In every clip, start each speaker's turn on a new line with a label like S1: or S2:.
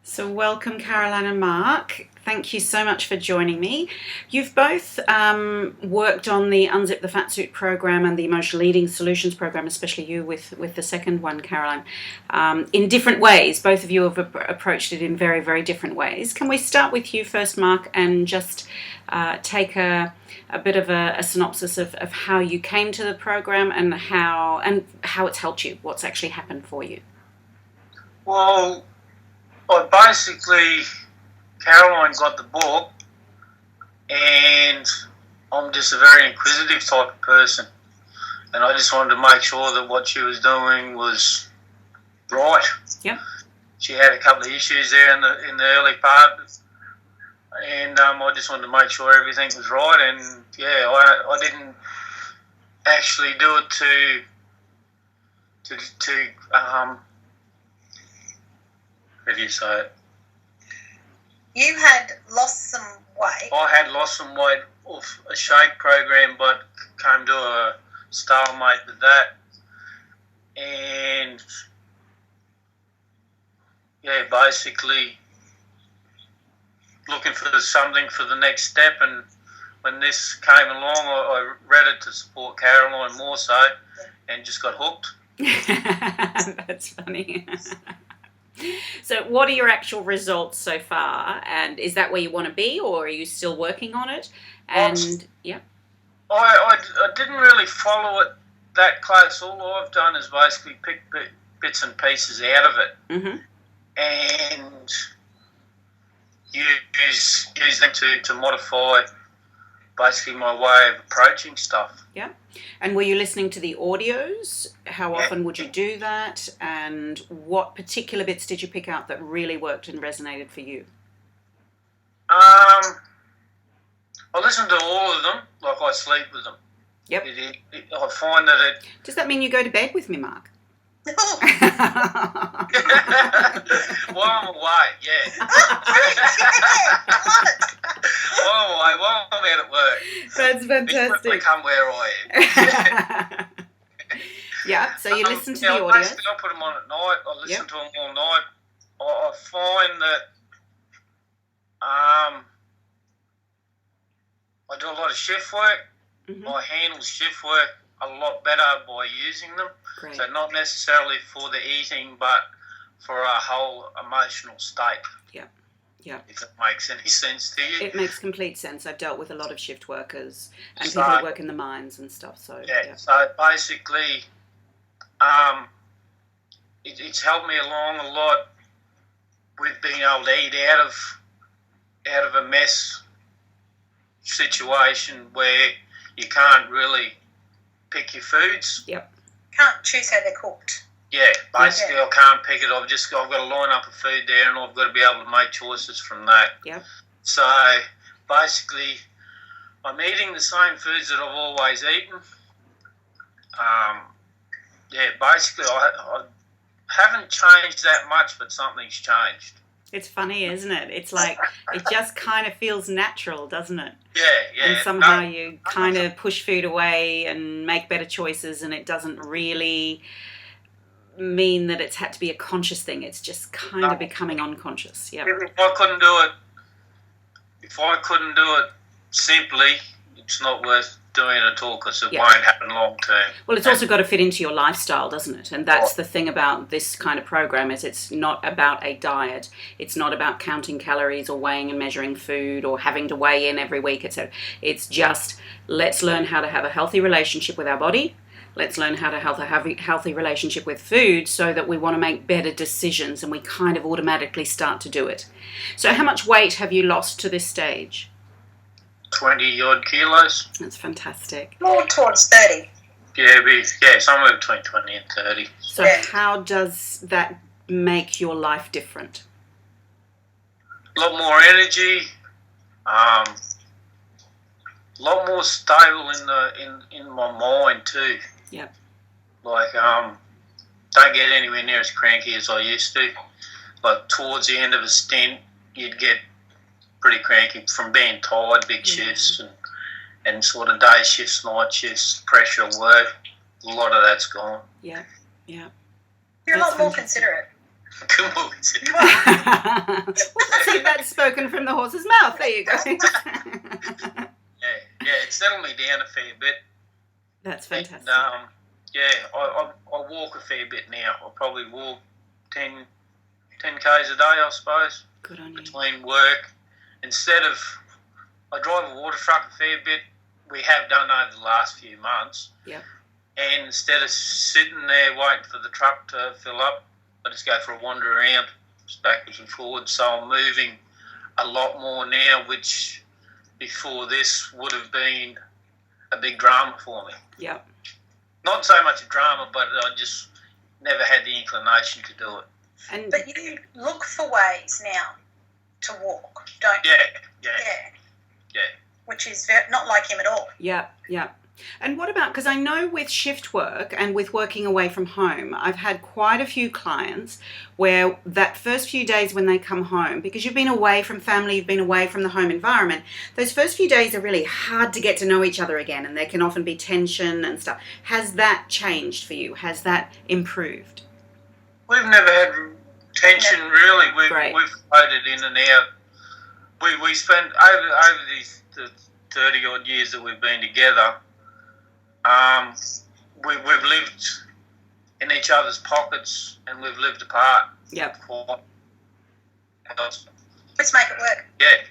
S1: So, welcome, Caroline and Mark. Thank you so much for joining me. You've both worked on the Unzip the Fat Suit program and the Emotional Eating Solutions program, especially you with the second one, Caroline, in different ways. Both of you have approached it in very, very different ways. Can we start with you first, Mark, and just take a bit of a synopsis of how you came to the program and how it's helped you, what's actually happened for you?
S2: Well, Caroline got the book, and I'm just a very inquisitive type of person, and I just wanted to make sure that what she was doing was right.
S1: Yeah.
S2: She had a couple of issues there in the early part, and I just wanted to make sure everything was right. And yeah, I didn't actually do it to how do you say it?
S3: You had lost some weight.
S2: I had lost some weight off a shake program, but came to a stalemate with that. And yeah, basically looking for something for the next step. And when this came along, I read it to support Caroline more so, and just got hooked.
S1: That's funny. So what are your actual results so far, and is that where you want to be, or are you still working on it? And yeah,
S2: I didn't really follow it that close. All I've done is basically pick bits and pieces out of it, and use them to modify basically my way of approaching stuff.
S1: Yeah. And were you listening to the audios? How often would you do that? And what particular bits did you pick out that really worked and resonated for you?
S2: I listen to all of them, like I sleep with them.
S1: Yep.
S2: I find that it...
S1: Does that mean you go to bed with me, Mark?
S2: While I'm away, yeah. While I'm out at work.
S1: That's fantastic.
S2: They come where I am.
S1: Yeah, so you listen to the audio.
S2: Basically, I put them on at night. I listen to them all night. I find that I do a lot of shift work. I handle shift work a lot better by using them.
S1: Great.
S2: So not necessarily for the eating, but for a whole emotional state.
S1: Yeah. Yeah.
S2: If it makes any sense to you.
S1: It makes complete sense. I've dealt with a lot of shift workers and people who work in the mines and stuff. So
S2: yeah. So basically, it's helped me along a lot with being able to eat out of a mess situation where you can't really pick your foods.
S1: Yep.
S3: Can't choose how they're cooked.
S2: Yeah, basically I can't pick it. I've got a line up of food there, and I've got to be able to make choices from that.
S1: Yep.
S2: So basically, I'm eating the same foods that I've always eaten. Basically I haven't changed that much, but something's changed.
S1: It's funny, isn't it? It's like it just kind of feels natural, doesn't it?
S2: Yeah.
S1: And somehow you kind of push food away and make better choices, and it doesn't really mean that it's had to be a conscious thing. It's just kind of becoming unconscious. Yeah.
S2: If I couldn't do it simply, it's not worth doing it at all, because it won't happen long term.
S1: Well, it's also got to fit into your lifestyle, doesn't it? And that's the thing about this kind of program, is it's not about a diet. It's not about counting calories or weighing and measuring food or having to weigh in every week, etc. It's just, let's learn how to have a healthy relationship with our body. Let's learn how to have a healthy relationship with food, so that we want to make better decisions, and we kind of automatically start to do it. So how much weight have you lost to this stage?
S2: 20 odd kilos.
S1: That's fantastic.
S3: More towards 30.
S2: Yeah, somewhere between 20 and 30.
S1: So how does that make your life different?
S2: A lot more energy, a lot more stable in my mind too.
S1: Yep.
S2: Like, don't get anywhere near as cranky as I used to. Like, towards the end of a stint, you'd get pretty cranky from being tired, big shifts, and sort of day shifts, night shifts, pressure work. A lot of that's gone.
S1: Yeah.
S3: You're a lot more considerate.
S2: Couldn't walk it.
S1: Well, see, that's spoken from the horse's mouth. There you go.
S2: Yeah, it settled me down a fair bit.
S1: That's fantastic.
S2: And, I walk a fair bit now. I probably walk 10 k's a day, I suppose.
S1: Good on you.
S2: Between work. Instead of, I drive a water truck a fair bit. We have done over the last few months.
S1: Yep.
S2: And instead of sitting there waiting for the truck to fill up, I just go for a wander around, just backwards and forwards. So I'm moving a lot more now, which before this would have been a big drama for me.
S1: Yep.
S2: Not so much a drama, but I just never had the inclination to do it.
S3: But you look for ways now to walk, don't you?
S2: Yeah.
S3: Which is not like him at all.
S1: Yeah. And what about, because I know with shift work and with working away from home, I've had quite a few clients where that first few days when they come home, because you've been away from family, you've been away from the home environment, those first few days are really hard to get to know each other again, and there can often be tension and stuff. Has that changed for you? Has that improved?
S2: We've never had tension, really. We've floated in and out. We spent, over the 30 odd years that we've been together, we've lived in each other's pockets and we've lived apart.
S1: Yep.
S3: Let's make it work.
S2: Yeah.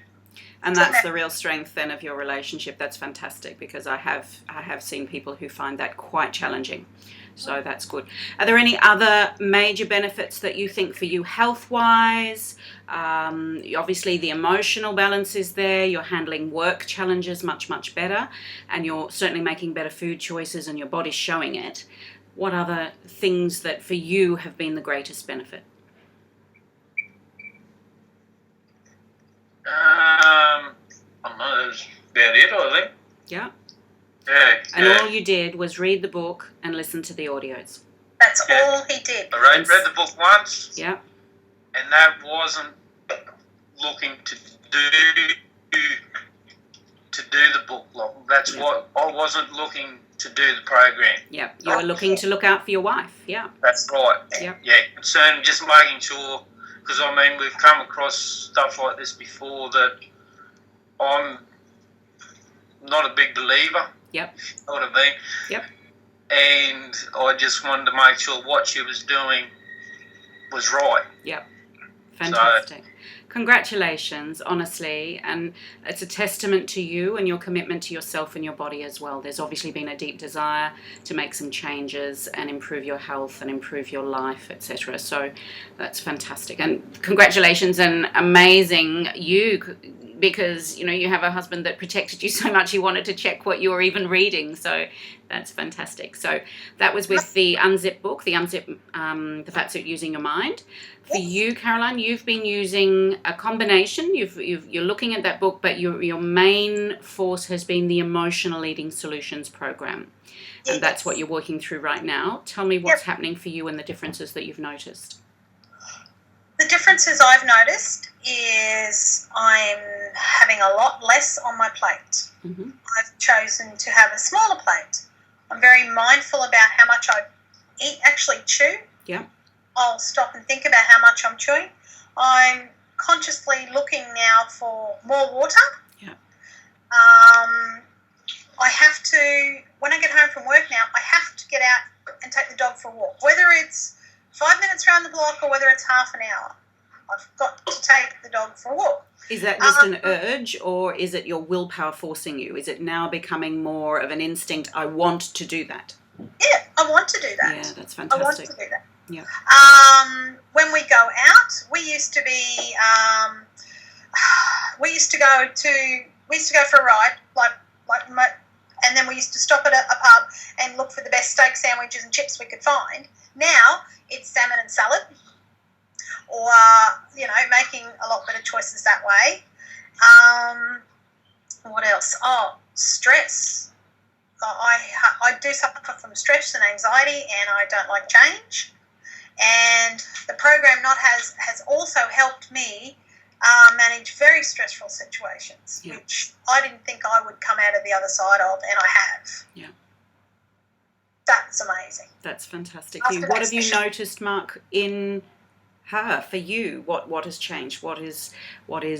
S1: And that's the real strength then of your relationship. That's fantastic, because I have seen people who find that quite challenging. So that's good. Are there any other major benefits that you think for you health-wise? Obviously, the emotional balance is there. You're handling work challenges much, much better. And you're certainly making better food choices and your body's showing it. What other things that for you have been the greatest benefit?
S2: I don't know, that's about it, I think.
S1: Yeah.
S2: Yeah.
S1: And all you did was read the book and listen to the audios.
S3: That's all he did.
S2: I read the book once.
S1: Yeah.
S2: And that wasn't looking to do the book. That's what I wasn't looking to do the program.
S1: Yeah. You were looking to look out for your wife. Yeah.
S2: That's right.
S1: Yeah.
S2: Yeah. Concerned, just making sure, because I mean we've come across stuff like this before that I'm not a big believer.
S1: Yep.
S2: You know what I mean?
S1: Yep.
S2: And I just wanted to make sure what she was doing was right.
S1: Yep. Fantastic. Congratulations, honestly. And it's a testament to you and your commitment to yourself and your body as well. There's obviously been a deep desire to make some changes and improve your health and improve your life, etc. So that's fantastic. And congratulations, and amazing you, because you have a husband that protected you so much he wanted to check what you were even reading. So that's fantastic. So that was with the Unzip book, the Unzip the Fat Suit Using Your Mind. For you, Caroline, you've been using a combination. You're looking at that book, but your main force has been the Emotional Eating Solutions program. And that's what you're working through right now. Tell me what's happening for you and the differences that you've noticed.
S3: The differences I've noticed is I'm having a lot less on my plate.
S1: Mm-hmm.
S3: I've chosen to have a smaller plate. I'm very mindful about how much I actually chew.
S1: Yeah.
S3: I'll stop and think about how much I'm chewing. I'm consciously looking now for more water.
S1: Yeah.
S3: I have to, when I get home from work now, I have to get out and take the dog for a walk. Whether it's 5 minutes around the block or whether it's half an hour, I've got to take the dog for a walk.
S1: Is that just an urge, or is it your willpower forcing you? Is it now becoming more of an instinct, I want to do that?
S3: Yeah, I want to do that.
S1: Yeah, that's fantastic.
S3: I want to do that.
S1: Yeah.
S3: When we go out, we used to go for a ride, and then we used to stop at a pub and look for the best steak sandwiches and chips we could find. Now it's salmon and salad, or making a lot better choices that way. What else? Oh, stress. I do suffer from stress and anxiety, and I don't like change. And the program has also helped me manage very stressful situations, which I didn't think I would come out of the other side of, and I have.
S1: Yeah.
S3: That's amazing.
S1: That's fantastic. What have you noticed, Mark, in her, for you, what has changed? What is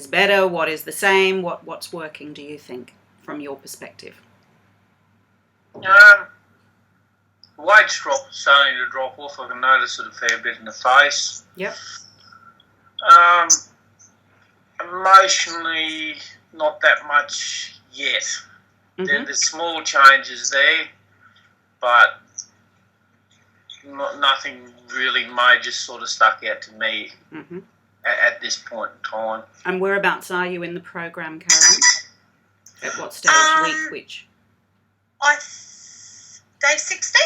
S1: better? What is the same? What's working, do you think, from your perspective?
S2: Weight's starting to drop off. I can notice it a fair bit in the face.
S1: Yep.
S2: Emotionally, not that much yet.
S1: Mm-hmm.
S2: There's small changes there, but nothing really major sort of stuck out to me
S1: Mm-hmm.
S2: at this point in time.
S1: And whereabouts are you in the program, Caroline? At what stage, week which?
S3: Day 16.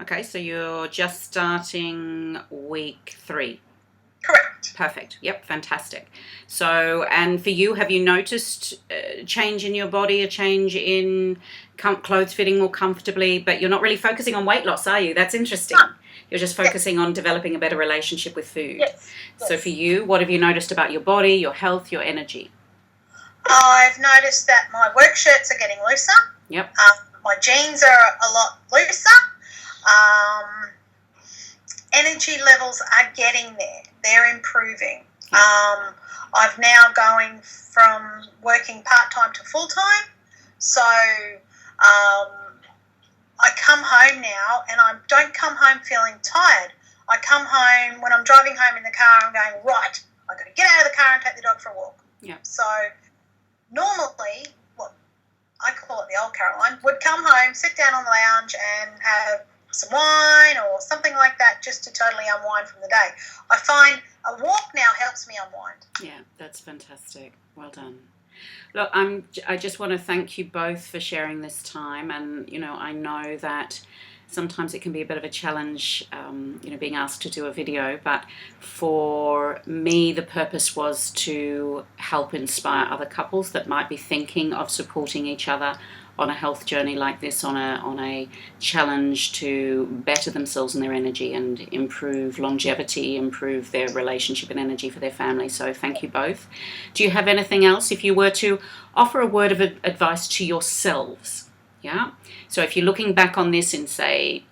S1: Okay, so you're just starting week 3.
S3: Correct.
S1: Perfect. Yep, fantastic. So, and for you, have you noticed a change in your body, a change in clothes fitting more comfortably? But you're not really focusing on weight loss, are you? That's interesting.
S3: No.
S1: You're just focusing on developing a better relationship with food.
S3: Yes.
S1: So for you, what have you noticed about your body, your health, your energy?
S3: I've noticed that my work shirts are getting looser.
S1: Yep.
S3: My jeans are a lot looser. Energy levels are getting there. They're improving. I've now going from working part-time to full-time. So I come home now and I don't come home feeling tired. I come home, when I'm driving home in the car, I'm going, right, I've got to get out of the car and take the dog for a walk.
S1: Yeah.
S3: So normally, I call it the old Caroline, would come home, sit down on the lounge and have some wine or something like that just to totally unwind from the day. I find a walk now helps me unwind.
S1: Yeah, that's fantastic. Well done. Look, I just want to thank you both for sharing this time, and I know that sometimes it can be a bit of a challenge, being asked to do a video, but for me the purpose was to help inspire other couples that might be thinking of supporting each other on a health journey like this, on a challenge to better themselves and their energy and improve longevity, improve their relationship and energy for their family. So thank you both. Do you have anything else? If you were to offer a word of advice to yourselves, yeah? So if you're looking back on this in, say,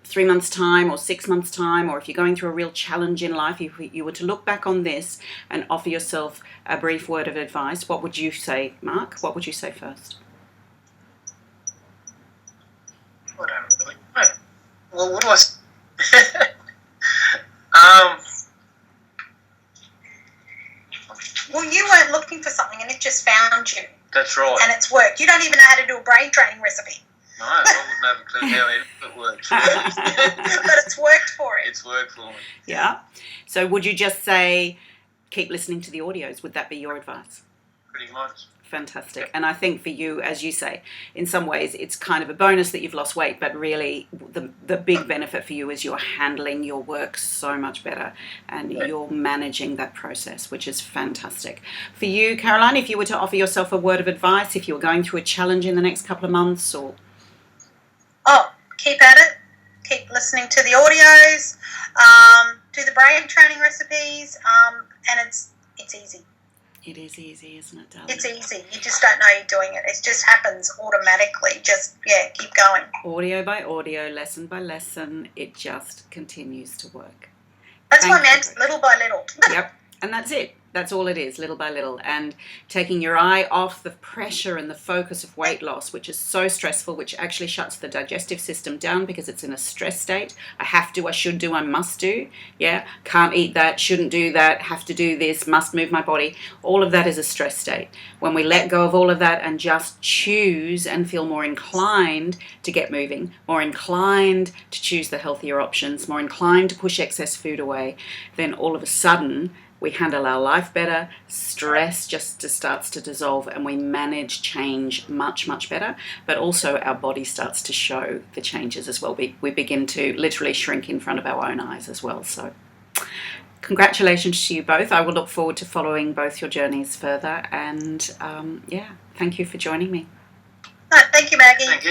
S1: 3 months' time or 6 months' time, or if you're going through a real challenge in life, if you were to look back on this and offer yourself a brief word of advice, what would you say, Mark? What would you say first?
S2: I don't really know. Well, what do I say?
S3: Well, you weren't looking for something and it just found you.
S2: That's right.
S3: And it's worked. You don't even know how to do a brain training recipe.
S2: No, I wouldn't have a clue how it works.
S3: But it's worked for it.
S2: It's worked for me.
S1: Yeah. So would you just say, keep listening to the audios? Would that be your advice?
S2: Pretty much.
S1: Fantastic. And I think for you, as you say, in some ways it's kind of a bonus that you've lost weight, but really the big benefit for you is you're handling your work so much better and you're managing that process, which is fantastic. For you, Caroline, if you were to offer yourself a word of advice, if you were going through a challenge in the next couple of months, or...
S3: Keep at it. Keep listening to the audios. Do the brain training recipes. And it's easy.
S1: It is easy, isn't it, darling?
S3: It's easy. You just don't know you're doing it. It just happens automatically. Just, keep going.
S1: Audio by audio, lesson by lesson, it just continues to work.
S3: That's what I meant, little by little.
S1: Yep, and that's it. That's all it is, little by little. And taking your eye off the pressure and the focus of weight loss, which is so stressful, which actually shuts the digestive system down because it's in a stress state. I have to, I should do, I must do. Yeah, can't eat that, shouldn't do that, have to do this, must move my body. All of that is a stress state. When we let go of all of that and just choose and feel more inclined to get moving, more inclined to choose the healthier options, more inclined to push excess food away, then all of a sudden we handle our life better, stress just starts to dissolve, and we manage change much, much better. But also our body starts to show the changes as well. We begin to literally shrink in front of our own eyes as well. So congratulations to you both. I will look forward to following both your journeys further. And thank you for joining me.
S3: Thank you, Maggie.
S2: Thank you.